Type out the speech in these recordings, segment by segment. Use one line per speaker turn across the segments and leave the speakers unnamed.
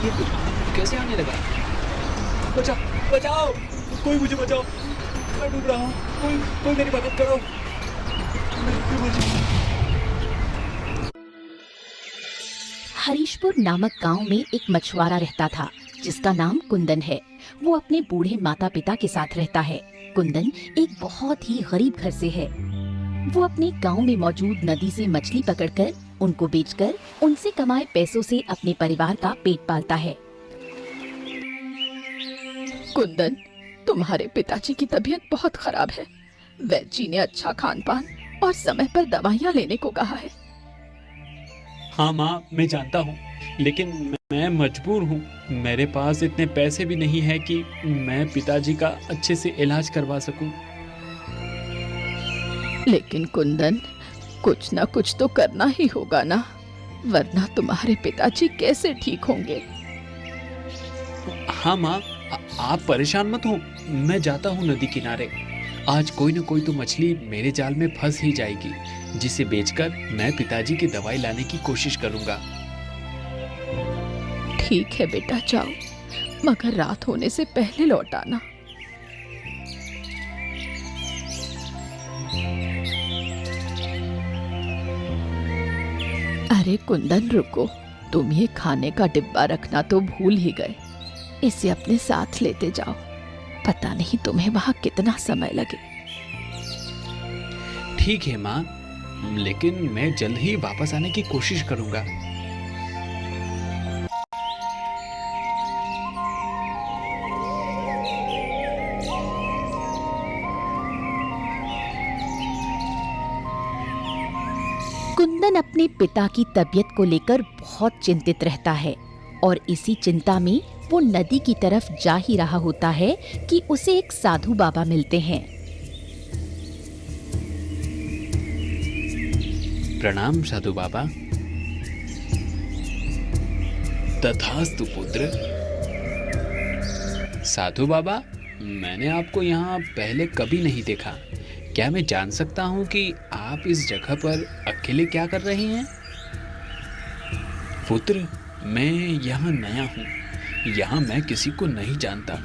ये कैसे आने लगा? बचाओ, बचाओ, कोई मुझे बचाओ, मैं डूब रहा हूँ, कोई कोई मेरी मदद करो, मैं डूब रहा हूँ।
हरीशपुर नामक गांव में एक मछुआरा रहता था जिसका नाम कुंदन है। वो अपने बूढ़े माता पिता के साथ रहता है। कुंदन एक बहुत ही गरीब घर से है। वो अपने गांव में मौजूद नदी से मछली पकड़कर उनको बेचकर उनसे कमाए पैसों से अपने परिवार का पेट पालता है। कुंदन, तुम्हारे पिताजी की तबीयत बहुत खराब है। वैद्य जी ने अच्छा खान पान और समय पर दवाइयाँ लेने को कहा है।
हाँ माँ, मैं जानता हूँ, लेकिन मैं मजबूर हूँ। मेरे पास इतने पैसे भी नहीं है कि मैं पिताजी का अच्छे से इलाज करवा सकूं।
लेकिन कुंदन, कुछ ना कुछ तो करना ही होगा ना, वरना तुम्हारे पिताजी कैसे ठीक होंगे।
हाँ माँ, आप परेशान मत हो, मैं जाता हूँ नदी किनारे। आज कोई न कोई तो मछली मेरे जाल में फंस ही जाएगी, जिसे बेचकर मैं पिताजी की दवाई लाने की कोशिश करूंगा।
ठीक है बेटा, जाओ, मगर रात होने से पहले लौट आना। अरे कुंदन, रुको, तुम ये खाने का डिब्बा रखना तो भूल ही गए। इसे अपने साथ लेते जाओ, पता नहीं तुम्हें वहां कितना समय लगे।
ठीक है माँ, लेकिन मैं जल्द ही वापस आने की कोशिश करूंगा।
कुंदन अपने पिता की तबीयत को लेकर बहुत चिंतित रहता है और इसी चिंता में वो नदी की तरफ जा ही रहा होता है कि उसे एक साधु बाबा मिलते हैं।
प्रणाम साधु बाबा। तथास्तु पुत्र। साधु बाबा, मैंने आपको यहाँ पहले कभी नहीं देखा। क्या मैं जान सकता हूँ कि आप इस जगह पर अकेले क्या कर रहे हैं? पुत्र, मैं यहाँ नया हूँ, यहाँ मैं किसी को नहीं जानता।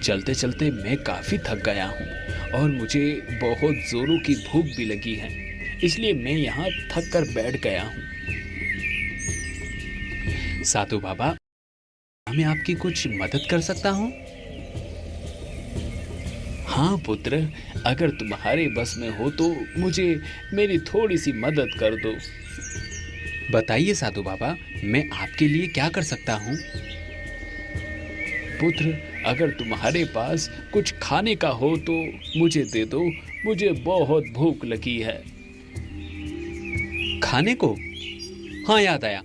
चलते चलते मैं काफ़ी थक गया हूँ और मुझे बहुत ज़ोरों की भूख भी लगी है, इसलिए मैं यहाँ थक कर बैठ गया हूँ। साधु बाबा, मैं आपकी कुछ मदद कर सकता हूँ? हाँ पुत्र, अगर तुम्हारे बस में हो तो मुझे मेरी थोड़ी सी मदद कर दो। बताइए साधु बाबा, मैं आपके लिए क्या कर सकता हूँ? पुत्र, अगर तुम्हारे पास कुछ खाने का हो तो मुझे दे दो, मुझे बहुत भूख लगी है। खाने को? हाँ, याद आया,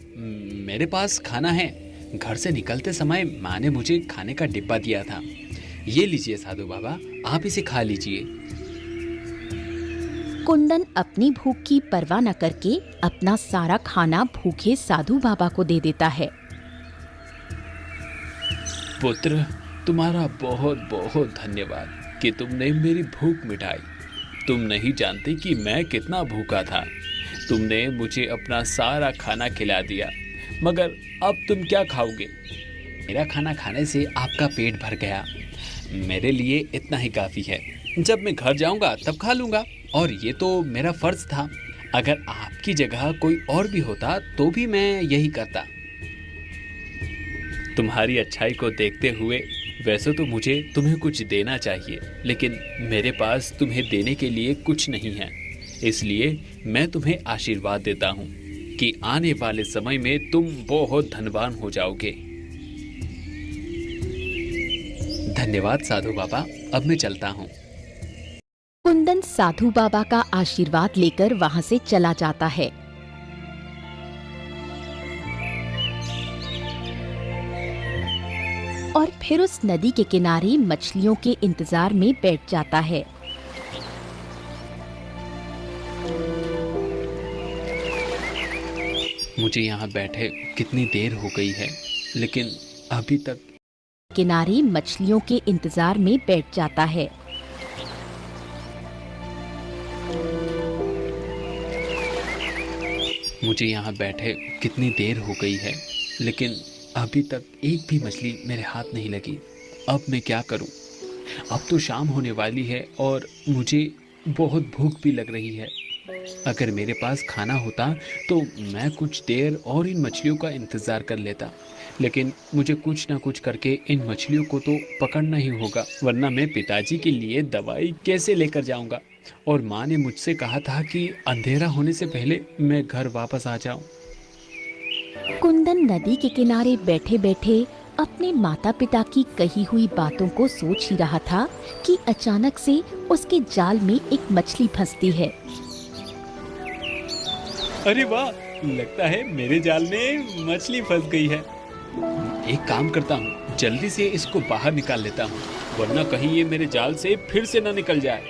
मेरे पास खाना है। घर से निकलते समय माँ ने मुझे खाने का डिब्बा दिया था। ये लीजिए साधु बाबा, आप इसे खा लीजिए।
कुंदन अपनी भूख की परवाह न करके अपना सारा खाना भूखे साधु बाबा को दे देता है।
पुत्र, तुम्हारा बहुत बहुत धन्यवाद कि तुमने मेरी भूख मिटाई। तुम नहीं जानते कि मैं कितना भूखा था। तुमने मुझे अपना सारा खाना खिला दिया, मगर अब तुम क्या खाओगे? मेरा खाना खाने से आपका पेट भर गया। मेरे लिए इतना ही काफ़ी है। जब मैं घर जाऊंगा तब खा लूंगा, और ये तो मेरा फर्ज था। अगर आपकी जगह कोई और भी होता तो भी मैं यही करता। तुम्हारी अच्छाई को देखते हुए वैसे तो मुझे तुम्हें कुछ देना चाहिए, लेकिन मेरे पास तुम्हें देने के लिए कुछ नहीं है। इसलिए मैं तुम्हें आशीर्वाद देता हूँ कि आने वाले समय में तुम बहुत धनवान हो जाओगे। धन्यवाद साधु बाबा, अब मैं चलता हूँ।
कुंदन साधु बाबा का आशीर्वाद लेकर वहां से चला जाता है। और फिर उस नदी के किनारे मछलियों के इंतजार में बैठ जाता है।
मुझे यहाँ बैठे कितनी देर हो गई है, लेकिन अभी तक
किनारे मछलियों के इंतजार में बैठ जाता है।
मुझे यहाँ बैठे कितनी देर हो गई है, लेकिन अभी तक एक भी मछली मेरे हाथ नहीं लगी। अब मैं क्या करूं? अब तो शाम होने वाली है और मुझे बहुत भूख भी लग रही है। अगर मेरे पास खाना होता तो मैं कुछ देर और इन मछलियों का इंतज़ार कर लेता, लेकिन मुझे कुछ ना कुछ करके इन मछलियों को तो पकड़ना ही होगा, वरना मैं पिताजी के लिए दवाई कैसे लेकर जाऊंगा। और माँ ने मुझसे कहा था कि अंधेरा होने से पहले मैं घर वापस आ जाऊं।
कुंदन नदी के किनारे बैठे बैठे अपने माता पिता की कही हुई बातों को सोच ही रहा था कि अचानक से उसके जाल में एक मछली फंसती है।
अरे वाह, लगता है मेरे जाल में मछली फंस गई है। एक काम करता हूँ, जल्दी से इसको बाहर निकाल लेता हूँ, वरना कहीं ये मेरे जाल से फिर से ना निकल जाए।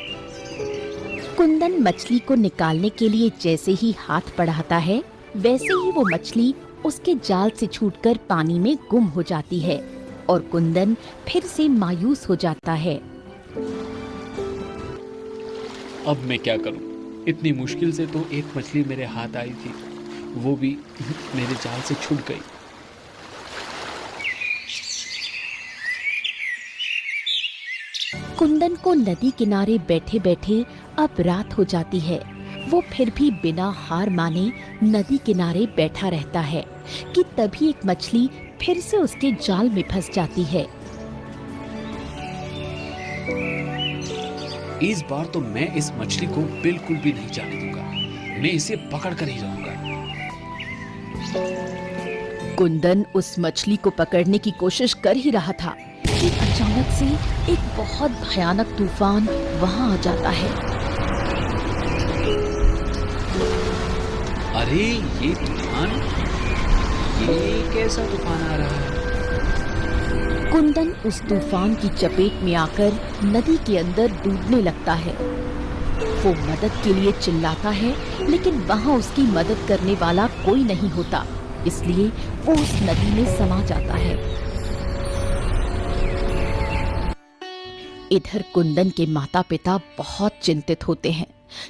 कुंदन मछली को निकालने के लिए जैसे ही हाथ बढ़ाता है, वैसे ही वो मछली उसके जाल से छूटकर पानी में गुम हो जाती है और कुंदन फिर से मायूस हो जाता है।
अब मैं क्या करूं? इतनी मुश्किल से तो एक मछली मेरे हाथ आई थी, वो भी मेरे जाल से छूट गई।
कुंदन को नदी किनारे बैठे बैठे अब रात हो जाती है। वो फिर भी बिना हार माने नदी किनारे बैठा रहता है कि तभी एक मछली फिर से उसके जाल में फंस जाती है।
इस बार तो मैं इस मछली को बिल्कुल भी नहीं जाने दूंगा, मैं इसे पकड़ कर ही रहूंगा।
कुंदन उस मछली को पकड़ने की कोशिश कर ही रहा था कि अचानक से एक बहुत भयानक तूफान वहां आ जाता है।
अरे ये तूफान, ये कैसा तूफान आ रहा है?
कुंदन उस तूफान की चपेट में आकर नदी के अंदर डूबने लगता है। वो मदद के लिए चिल्लाता है, लेकिन वहां उसकी मदद करने वाला कोई नहीं होता, इसलिए वो उस नदी में समा जाता है। इधर कुंदन के माता पिता बहुत चिंतित होते हैं,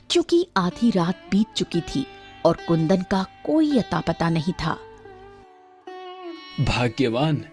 क्योंकि आधी रात बीत चुकी थी और कुंदन का कोई अता पता नहीं था।
भाग्यवान,